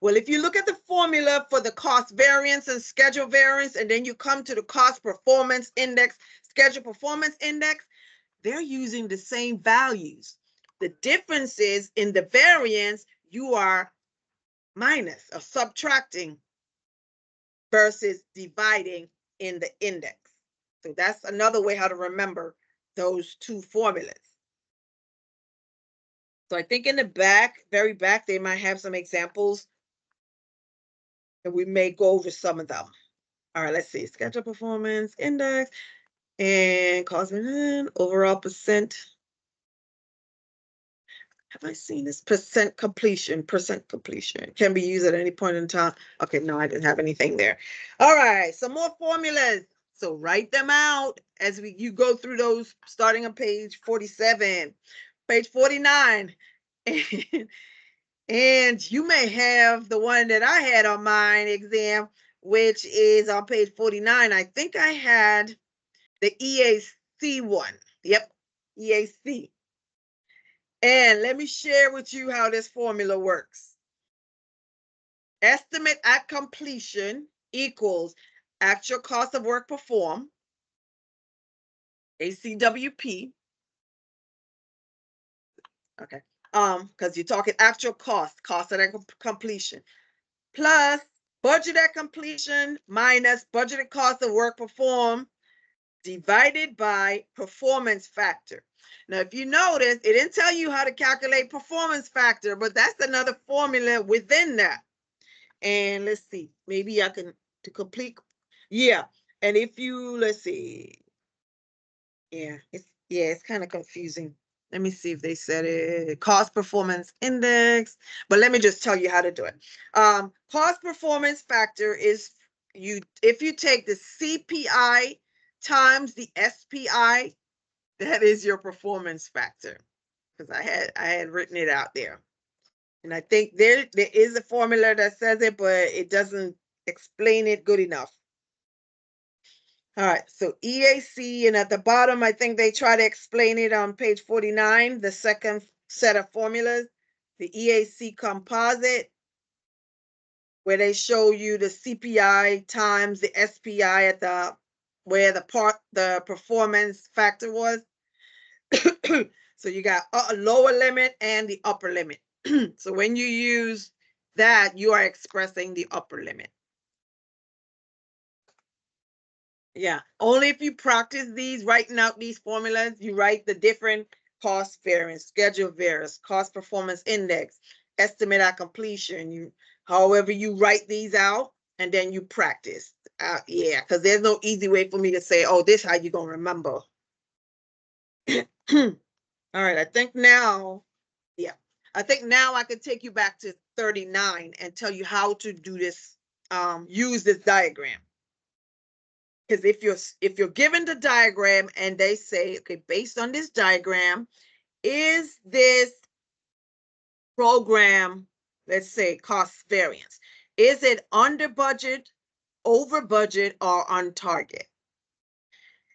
Well, if you look at the formula for the cost variance and schedule variance, and then you come to the cost performance index, schedule performance index, they're using the same values. The difference is in the variance, you are minus or subtracting versus dividing in the index. So that's another way how to remember those two formulas. So I think in the back, very back, they might have some examples and we may go over some of them. All right, let's see. Schedule performance index and cost overall percent. Have I seen this? Percent completion can be used at any point in time. Okay, no, I didn't have anything there. All right, some more formulas. So write them out as you go through those, starting on page 47, page 49. And you may have the one that I had on mine exam, which is on page 49. I think I had the EAC one. Yep, EAC. And let me share with you how this formula works. Estimate at completion equals actual cost of work performed, ACWP. Okay. Because you're talking actual cost at completion, plus budget at completion minus budgeted cost of work performed divided by performance factor. Now, if you notice, it didn't tell you how to calculate performance factor, but that's another formula within that. And let's see, maybe I can to complete. Yeah. And if you, let's see. Yeah, it's kind of confusing. Let me see if they said it. Cost performance index. But let me just tell you how to do it. Cost performance factor is if you take the CPI times the SPI, that is your performance factor. Because I had written it out there. And I think there is a formula that says it, but it doesn't explain it good enough. All right, so EAC, and at the bottom, I think they try to explain it on page 49, the second set of formulas, the EAC composite, where they show you the CPI times the SPI at where the performance factor was. So you got a lower limit and the upper limit. So when you use that you are expressing the upper limit. Yeah, only if you practice these, writing out these formulas, you write the different cost variance, schedule variance, cost performance index, estimate at completion. However you write these out, and then you practice. Yeah, because there's no easy way for me to say, oh, this how you're going to remember. All right, I think now I could take you back to 39 and tell you how to do this, use this diagram. Because if you're given the diagram and they say, okay, based on this diagram, is this program, let's say cost variance, is it under budget, over budget, or on target?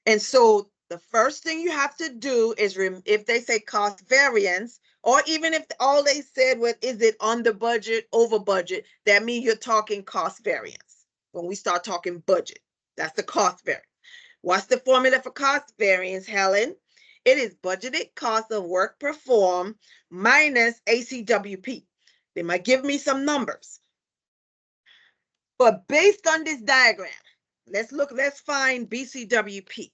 And so the first thing you have to do is, if they say cost variance, or even if all they said was, is it under budget, over budget, that means you're talking cost variance. When we start talking budget, that's the cost variance. What's the formula for cost variance, Helen? It is budgeted cost of work performed minus ACWP. They might give me some numbers. But based on this diagram, let's find BCWP.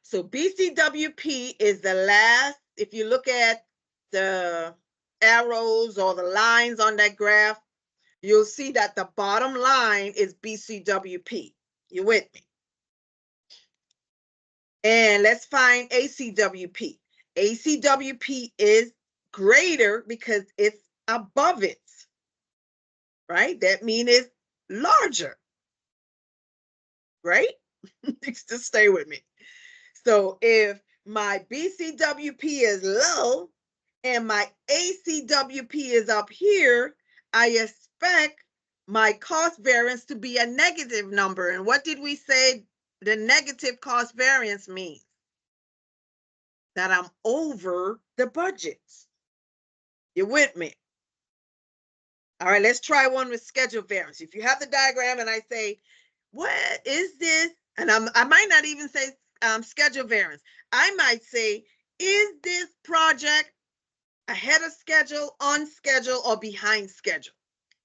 So BCWP is the last, if you look at the arrows or the lines on that graph, you'll see that the bottom line is BCWP. You with me? And let's find ACWP. ACWP is greater because it's above it, right? That means it's larger, right? Just stay with me. So if my BCWP is low and my ACWP is up here, I expect my cost variance to be a negative number. And what did we say the negative cost variance means? That I'm over the budget. You with me? All right, let's try one with schedule variance. If you have the diagram and I say, what is this? And I might not even say schedule variance. I might say, is this project ahead of schedule, on schedule, or behind schedule?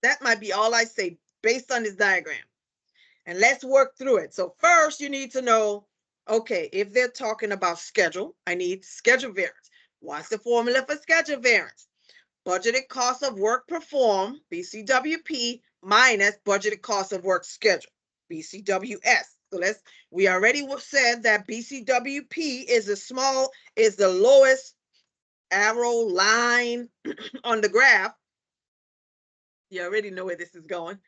That might be all I say based on this diagram. And let's work through it. So first you need to know, okay, if they're talking about schedule, I need schedule variance. What's the formula for schedule variance? Budgeted cost of work performed, BCWP, minus budgeted cost of work schedule, BCWS. So we already said that BCWP is the lowest arrow line on the graph. You already know where this is going.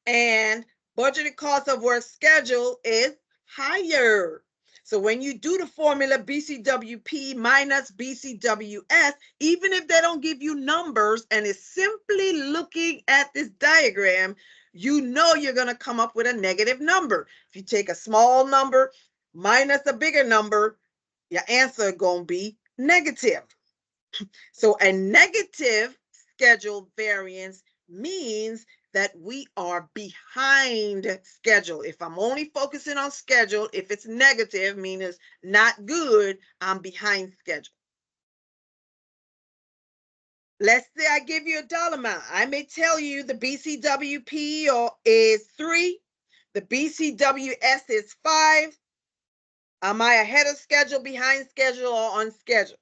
And budgeted cost of work schedule is higher. So when you do the formula BCWP minus BCWS, even if they don't give you numbers and it's simply looking at this diagram, you know you're going to come up with a negative number. If you take a small number minus a bigger number, your answer is going to be negative. So a negative schedule variance means that we are behind schedule. If I'm only focusing on schedule, if it's negative, meaning it's not good, I'm behind schedule. Let's say I give you a dollar amount. I may tell you the BCWP is 3, the BCWS is 5. Am I ahead of schedule, behind schedule, or on schedule?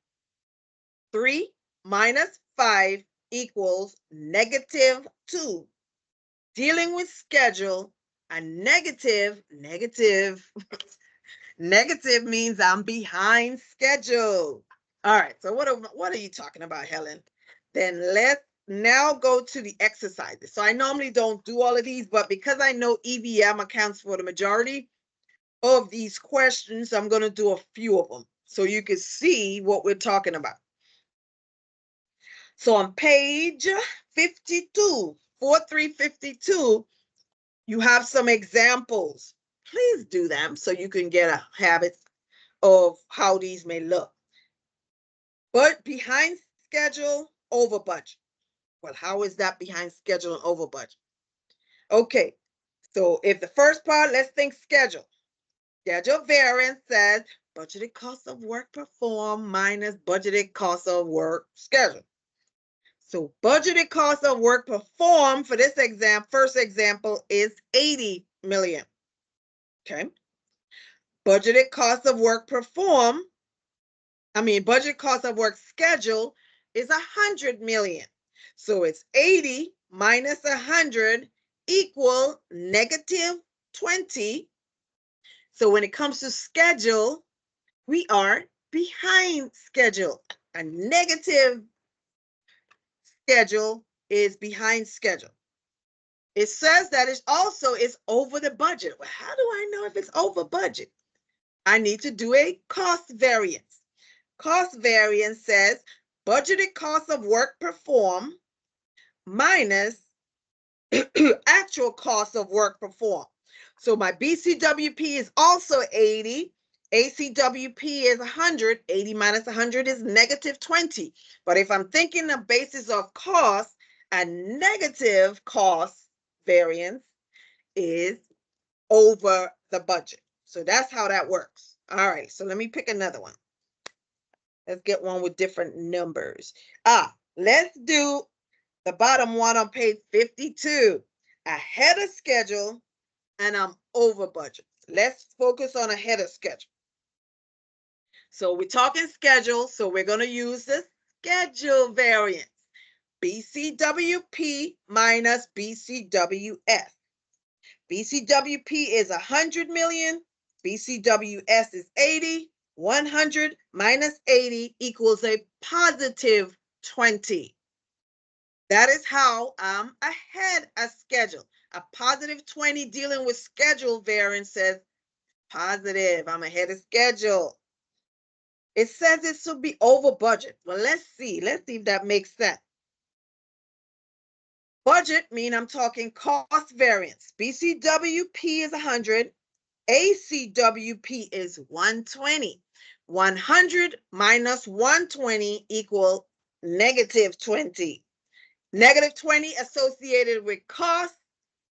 3 minus 5 equals -2. Dealing with schedule, a negative means I'm behind schedule. All right, so what are you talking about, Helen? Then let's now go to the exercises. So I normally don't do all of these, but because I know EVM accounts for the majority of these questions, I'm going to do a few of them so you can see what we're talking about. So on page 52, 4352, you have some examples. Please do them so you can get a habit of how these may look. But behind schedule, over budget. Well, how is that behind schedule and over budget? Okay, so if the first part, let's think schedule. Schedule variance says budgeted cost of work performed minus budgeted cost of work schedule. So budgeted cost of work performed for this first example is 80 million. Okay. Budgeted cost of work performed, budget cost of work schedule is 100 million. So it's 80 minus 100 equal negative 20. So when it comes to schedule, we are behind schedule. A negative schedule is behind schedule. It says that it also is over the budget. Well, how do I know if it's over budget? I need to do a cost variance. Cost variance says budgeted cost of work performed minus actual cost of work performed. So my BCWP is also 80. ACWP is 100. 80 minus 100 is negative 20. But if I'm thinking the basis of cost, a negative cost variance is over the budget. So that's how that works. All right, so let me pick another one. Let's get one with different numbers. Let's do the bottom one on page 52. Ahead of schedule and I'm over budget. Let's focus on ahead of schedule. So we're talking schedule, so we're going to use the schedule variance. BCWP minus BCWS. BCWP is 100 million. BCWS is 80. 100 minus 80 equals a positive 20. That is how I'm ahead of schedule. A positive 20 dealing with schedule variance says positive. I'm ahead of schedule. It says it should be over budget. Well, let's see. Let's see if that makes sense. Budget mean I'm talking cost variance. BCWP is 100. ACWP is 120. 100 minus 120 equal negative 20. Negative 20 associated with cost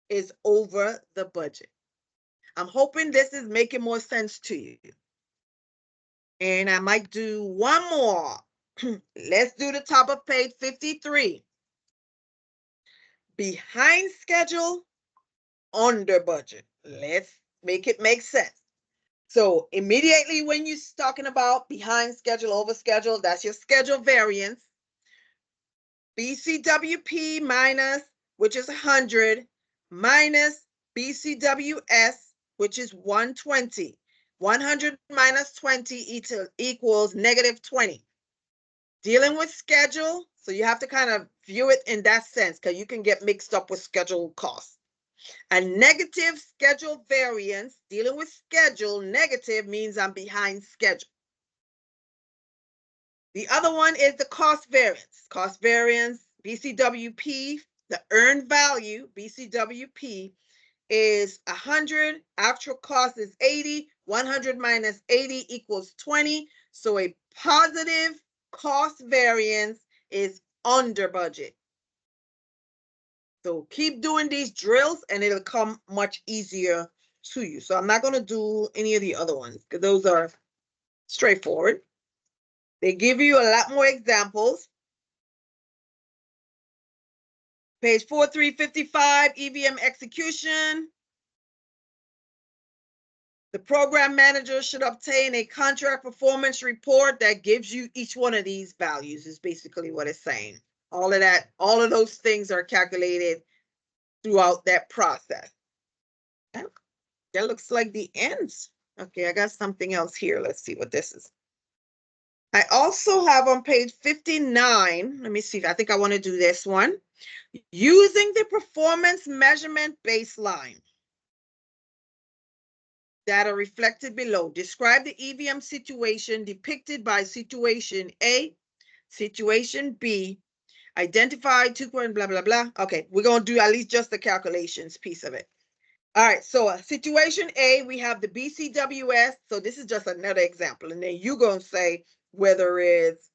is over the budget. I'm hoping this is making more sense to you. And I might do one more. Let's do the top of page 53. Behind schedule, under budget. Let's make it make sense. So immediately when you're talking about behind schedule, over schedule, that's your schedule variance. BCWP minus, which is 100, minus BCWS, which is 120. 100 minus 20 equals negative 20. Dealing with schedule, so you have to kind of view it in that sense because you can get mixed up with schedule costs. A negative schedule variance, dealing with schedule, negative means I'm behind schedule. The other one is the cost variance. Cost variance, BCWP, the earned value, BCWP, is 100. Actual cost is 80. 100 minus 80 equals 20. So a positive cost variance is under budget. So keep doing these drills and it'll come much easier to you. So I'm not going to do any of the other ones because those are straightforward. They give you a lot more examples. Page 4355, EVM execution. The program manager should obtain a contract performance report that gives you each one of these values is basically what it's saying. All of those things are calculated throughout that process. That looks like the ends. Okay, I got something else here. Let's see what this is. I also have on page 59, let me see, I think I want to do this one. Using the performance measurement baseline. Data reflected below. Describe the EVM situation depicted by situation A, situation B. Identify two point blah, blah, blah. Okay, we're going to do at least just the calculations piece of it. All right, so situation A, we have the BCWS. So this is just another example. And then you're going to say whether it's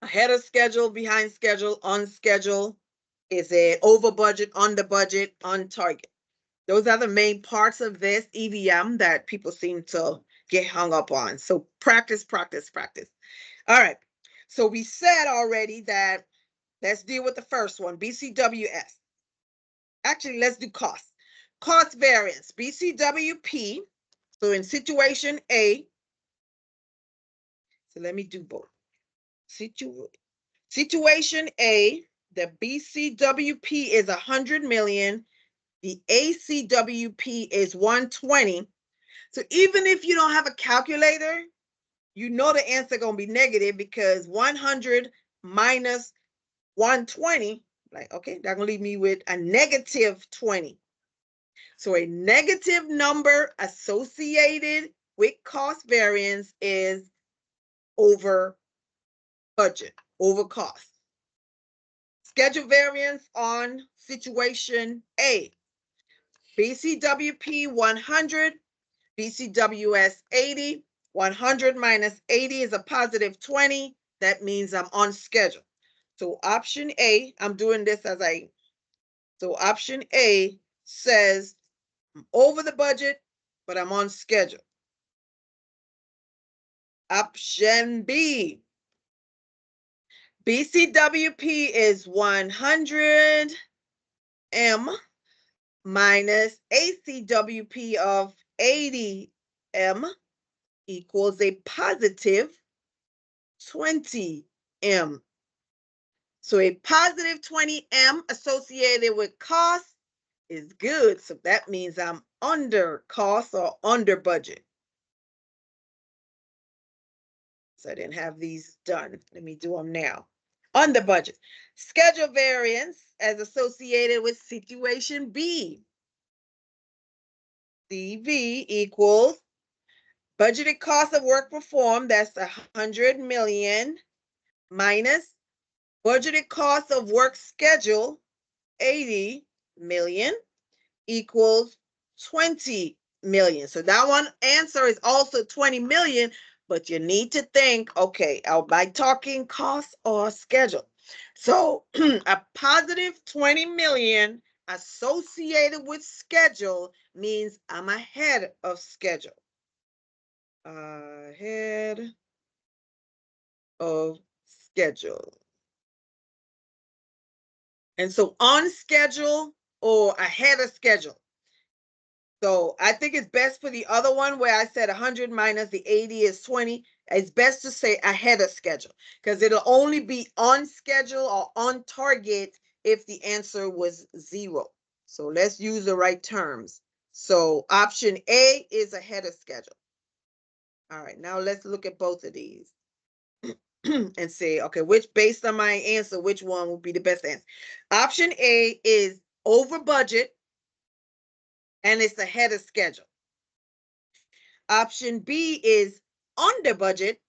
ahead of schedule, behind schedule, on schedule. Is it over budget, under budget, on target? Those are the main parts of this EVM that people seem to get hung up on. So practice, practice, practice. All right. So we said already that Let's deal with the first one, BCWS. Actually, let's do cost. Cost variance, BCWP. So in situation A, so let me do both. Situation A, the BCWP is 100 million. The ACWP is 120. So even if you don't have a calculator, you know the answer going to be negative because 100 minus 120, like, okay, that's going to leave me with a negative 20. So a negative number associated with cost variance is over budget, over cost. Schedule variance on situation A. BCWP 100, BCWS 80. 100 minus 80 is a positive 20. That means I'm on schedule. So option A, I'm doing this so option A says I'm over the budget, but I'm on schedule. Option B, BCWP is 100 M minus ACWP of 80 M equals a positive 20 M. So a positive 20 M associated with cost is good. So that means I'm under cost or under budget. So I didn't have these done. Let me do them now. Under budget. Schedule variance as associated with situation B. CV equals budgeted cost of work performed, that's 100 million, minus budgeted cost of work schedule, 80 million, equals 20 million. So that one answer is also 20 million, but you need to think, okay, am I talking cost or schedule? So a positive 20 million associated with schedule means I'm ahead of schedule. Ahead of schedule. And so on schedule or ahead of schedule. So I think it's best for the other one where I said 100 minus the 80 is 20. It's best to say ahead of schedule because it'll only be on schedule or on target if the answer was 0. So let's use the right terms. So option A is ahead of schedule. All right, now let's look at both of these and say, okay, based on my answer, which one would be the best answer? Option A is over budget and it's ahead of schedule. Option B is under budget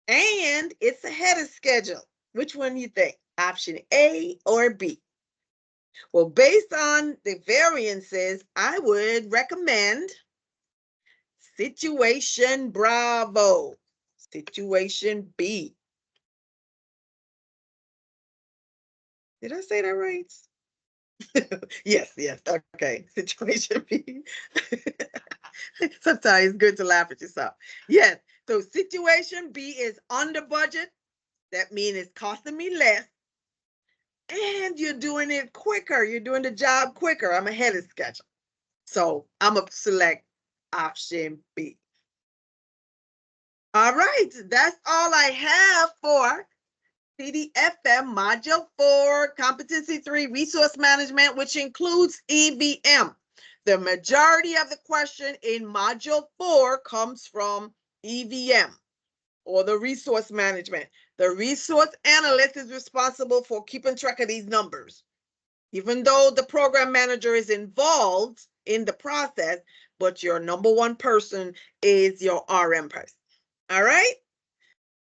and it's ahead of schedule. Which one do you think? Option A or B? Well, based on the variances, I would recommend situation Bravo, situation B. Did I say that right? Yes, okay. Situation B. Sometimes it's good to laugh at yourself. Yes, so situation B is under budget. That means it's costing me less. And you're doing it quicker. You're doing the job quicker. I'm ahead of schedule. So I'm going to select option B. All right, that's all I have for CDFM Module 4, Competency 3, Resource Management, which includes EVM. The majority of the question in Module 4 comes from EVM, or the resource management. The resource analyst is responsible for keeping track of these numbers. Even though the program manager is involved in the process, but your number one person is your RM person. All right?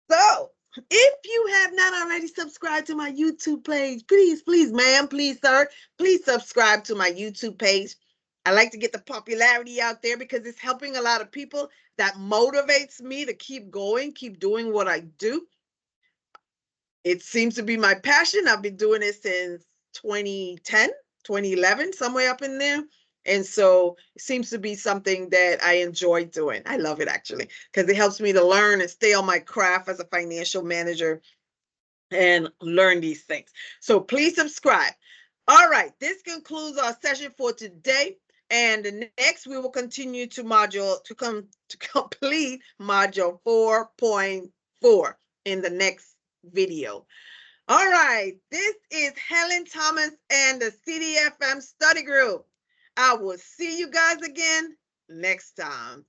So if you have not already subscribed to my YouTube page, please, ma'am, please, sir, please subscribe to my YouTube page. I like to get the popularity out there because it's helping a lot of people. That motivates me to keep going, keep doing what I do. It seems to be my passion. I've been doing it since 2010, 2011, somewhere up in there. And so it seems to be something that I enjoy doing. I love it actually, because it helps me to learn and stay on my craft as a financial manager and learn these things. So please subscribe. All right, this concludes our session for today. And next, we will continue to complete module 4.4 in the next video. All right, this is Helen Thomas and the CDFM study group. I will see you guys again next time.